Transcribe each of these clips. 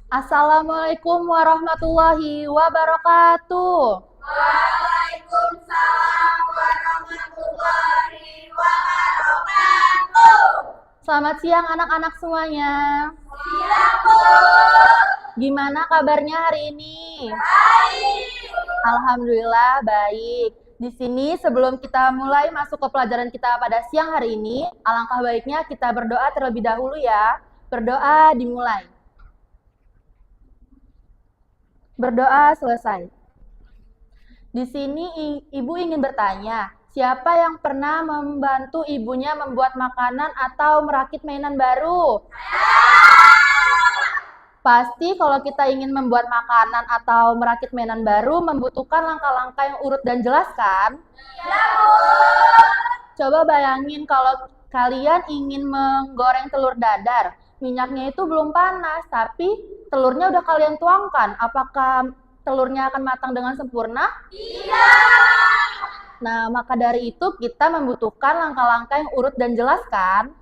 Assalamualaikum warahmatullahi wabarakatuh. Waalaikumsalam warahmatullahi wabarakatuh. Selamat siang anak-anak semuanya. Siap, Bu. Gimana kabarnya hari ini? Baik. Alhamdulillah baik. Di sini sebelum kita mulai masuk ke pelajaran kita pada siang hari ini, alangkah baiknya kita berdoa terlebih dahulu ya. Berdoa dimulai. Berdoa selesai. Di sini ibu ingin bertanya, siapa yang pernah membantu ibunya membuat makanan atau merakit mainan baru? Pasti kalau kita ingin membuat makanan atau merakit mainan baru membutuhkan langkah-langkah yang urut dan jelas kan? Iya, Bu. Coba bayangin kalau kalian ingin menggoreng telur dadar, minyaknya itu belum panas, tapi telurnya udah kalian tuangkan. Apakah telurnya akan matang dengan sempurna? Iya. Nah, maka dari itu kita membutuhkan langkah-langkah yang urut dan jelas kan?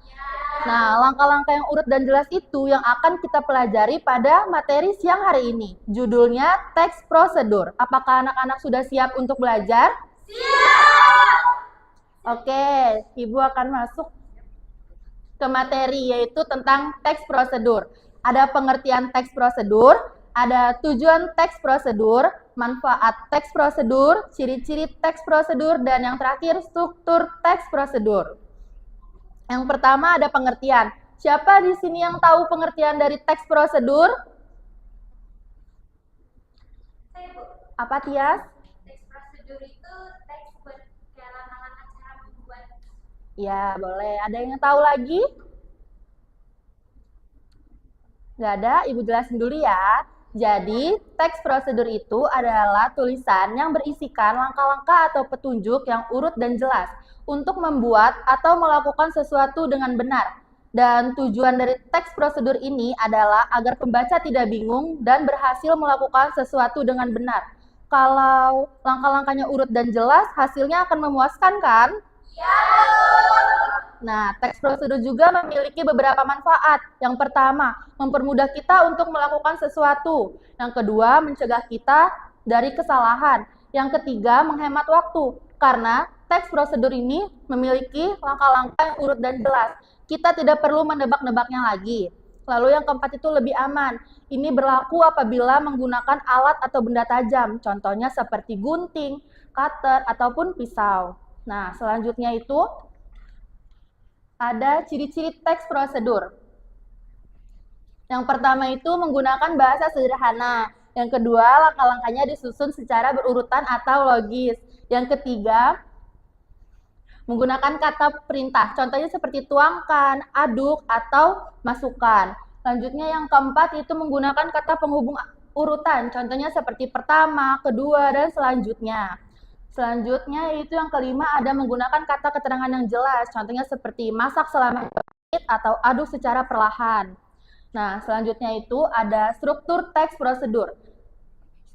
Nah, langkah-langkah yang urut dan jelas itu yang akan kita pelajari pada materi siang hari ini. Judulnya teks prosedur. Apakah anak-anak sudah siap untuk belajar? Siap. Oke, Ibu akan masuk ke materi yaitu tentang teks prosedur. Ada pengertian teks prosedur, ada tujuan teks prosedur, manfaat teks prosedur, ciri-ciri teks prosedur, dan yang terakhir struktur teks prosedur. Yang pertama ada pengertian. Siapa di sini yang tahu pengertian dari teks prosedur? Saya, Bu. Apa, Tias? Teks prosedur itu teks buat langkah-langkah cara membuat. Ya, boleh. Ada yang tahu lagi? Nggak ada? Ibu jelasin dulu ya. Jadi, teks prosedur itu adalah tulisan yang berisikan langkah-langkah atau petunjuk yang urut dan jelas untuk membuat atau melakukan sesuatu dengan benar. Dan tujuan dari teks prosedur ini adalah agar pembaca tidak bingung dan berhasil melakukan sesuatu dengan benar. Kalau langkah-langkahnya urut dan jelas, hasilnya akan memuaskan kan? Iya, Bu. Nah, teks prosedur juga memiliki beberapa manfaat. Yang pertama, mempermudah kita untuk melakukan sesuatu. Yang kedua, mencegah kita dari kesalahan. Yang ketiga, menghemat waktu. Karena teks prosedur ini memiliki langkah-langkah yang urut dan jelas. Kita tidak perlu menebak-nebaknya lagi. Lalu yang keempat itu lebih aman. Ini berlaku apabila menggunakan alat atau benda tajam. Contohnya seperti gunting, cutter, ataupun pisau. Nah, selanjutnya itu ada ciri-ciri teks prosedur. Yang pertama itu menggunakan bahasa sederhana. Yang kedua, langkah-langkahnya disusun secara berurutan atau logis. Yang ketiga, menggunakan kata perintah. Contohnya seperti tuangkan, aduk, atau masukkan. Selanjutnya yang keempat itu menggunakan kata penghubung urutan. Contohnya seperti pertama, kedua, dan selanjutnya. Selanjutnya itu yang kelima ada menggunakan kata keterangan yang jelas. Contohnya seperti masak selama 2 menit atau aduk secara perlahan. Nah, selanjutnya itu ada struktur teks prosedur.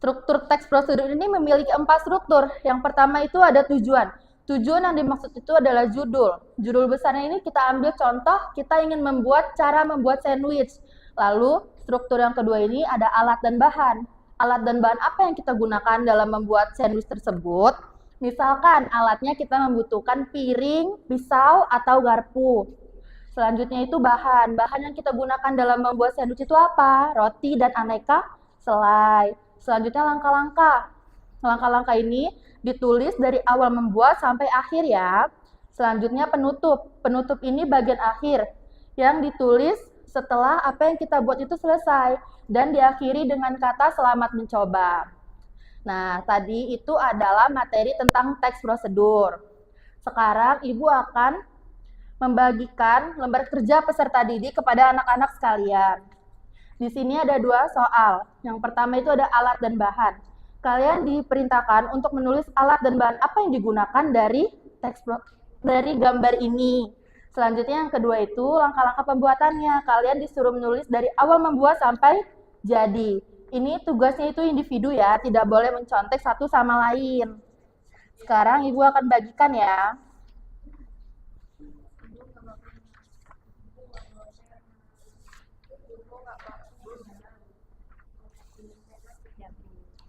Struktur teks prosedur ini memiliki 4 struktur. Yang pertama itu ada tujuan. Tujuan yang dimaksud itu adalah judul. Judul besarnya ini kita ambil contoh, kita ingin membuat cara membuat sandwich. Lalu, struktur yang kedua ini ada alat dan bahan. Alat dan bahan apa yang kita gunakan dalam membuat sandwich tersebut? Misalkan alatnya kita membutuhkan piring, pisau, atau garpu. Selanjutnya itu bahan. Bahan yang kita gunakan dalam membuat sandwich itu apa? Roti dan aneka selai. Selanjutnya langkah-langkah. Langkah-langkah ini ditulis dari awal membuat sampai akhir ya. Selanjutnya penutup. Penutup ini bagian akhir yang ditulis setelah apa yang kita buat itu selesai dan diakhiri dengan kata selamat mencoba. Nah, tadi itu adalah materi tentang teks prosedur. Sekarang Ibu akan membagikan lembar kerja peserta didik kepada anak-anak sekalian. Di sini ada 2 soal. Yang pertama itu ada alat dan bahan. Kalian diperintahkan untuk menulis alat dan bahan apa yang digunakan dari dari gambar ini. Selanjutnya yang kedua itu langkah-langkah pembuatannya. Kalian disuruh menulis dari awal membuat sampai jadi. Ini tugasnya itu individu ya, tidak boleh mencontek satu sama lain. Sekarang Ibu akan bagikan ya.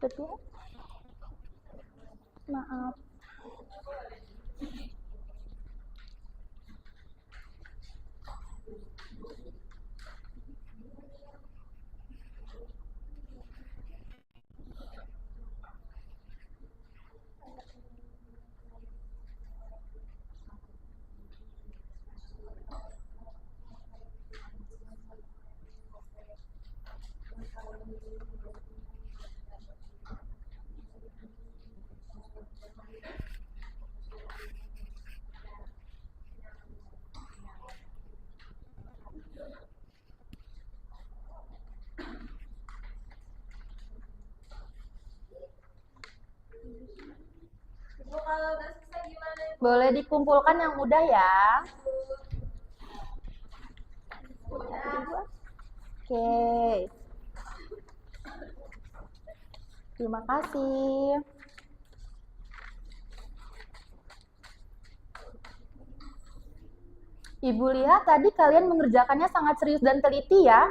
Kedua. Maaf. Ibu kalau udah selesai gimana Ibu? Boleh dikumpulkan yang mudah ya. Oke. Terima kasih. Ibu lihat tadi kalian mengerjakannya sangat serius dan teliti ya.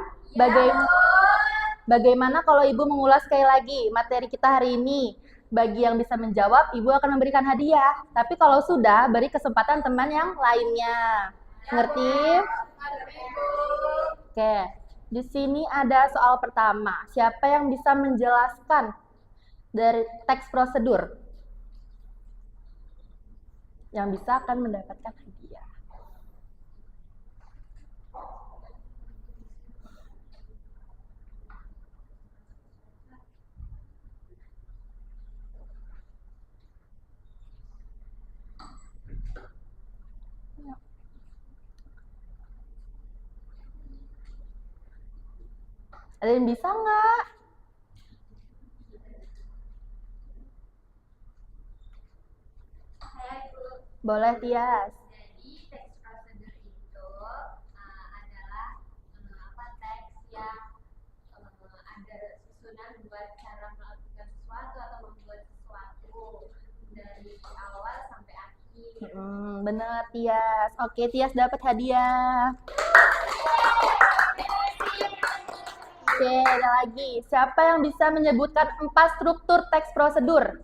Bagaimana kalau Ibu mengulas sekali lagi materi kita hari ini? Bagi yang bisa menjawab, Ibu akan memberikan hadiah. Tapi kalau sudah, beri kesempatan teman yang lainnya. Ngerti? Oke. Di sini ada soal pertama. Siapa yang bisa menjelaskan dari teks prosedur? Yang bisa akan mendapatkan hadiah. Ada yang bisa nggak? Saya Ibu. Boleh, Tias. Jadi teks prosedur itu adalah teks yang ada susunan buat cara melakukan sesuatu atau membuat sesuatu dari awal sampai akhir. Bener, Tias. Oke, Tias dapat hadiah. Oke, ada lagi. Siapa yang bisa menyebutkan 4 struktur teks prosedur?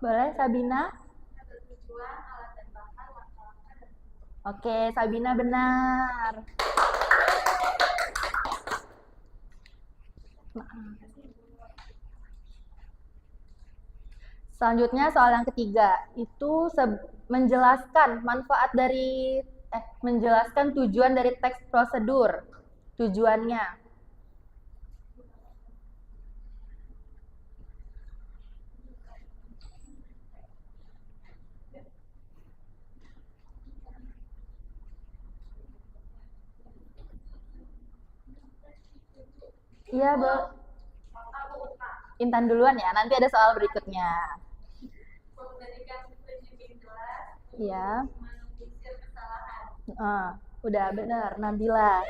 Boleh, Sabina? Tujuan, alat dan bahan, langkah-langkah dan Oke, Sabina benar. Selanjutnya soal yang ketiga, itu menjelaskan manfaat dari menjelaskan tujuan dari teks prosedur. Tujuannya. Iya, Bu. Intan duluan ya, nanti ada soal berikutnya. memberikan petunjuk jelas, Iya. meminimalisir kesalahan. Udah benar, Nabila.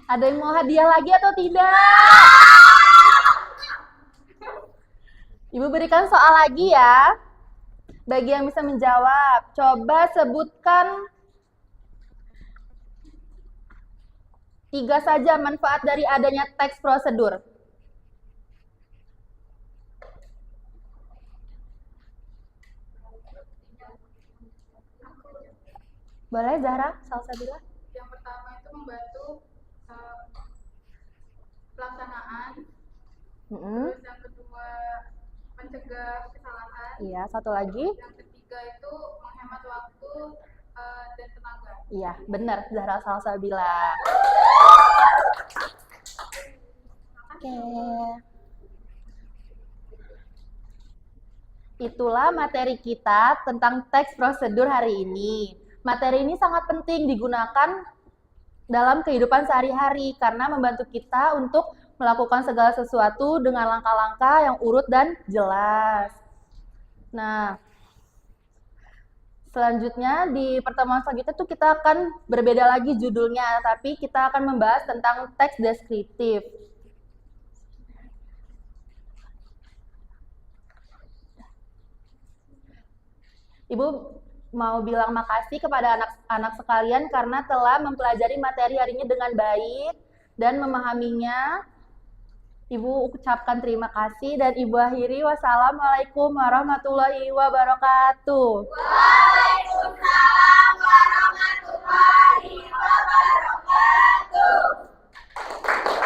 Ada yang mau hadiah lagi atau tidak? Ibu berikan soal lagi ya. Bagi yang bisa menjawab, coba sebutkan 3 saja manfaat dari adanya teks prosedur. Boleh, Zahra? Salsabila? Yang pertama itu membantu pelaksanaan. Terus yang kedua mencegah kesalahan. Iya, satu lagi. Yang ketiga itu menghemat waktu dan tenaga. Iya, benar, Zahra Salsabila. Oke. Itulah materi kita tentang teks prosedur hari ini. Materi ini sangat penting digunakan dalam kehidupan sehari-hari karena membantu kita untuk melakukan segala sesuatu dengan langkah-langkah yang urut dan jelas. Nah, selanjutnya di pertemuan selanjutnya tuh kita akan berbeda lagi judulnya, tapi kita akan membahas tentang teks deskriptif. Ibu mau bilang makasih kepada anak-anak sekalian karena telah mempelajari materi hari ini dengan baik dan memahaminya. Ibu ucapkan terima kasih dan Ibu akhiri. Wassalamualaikum warahmatullahi wabarakatuh. Waalaikumsalam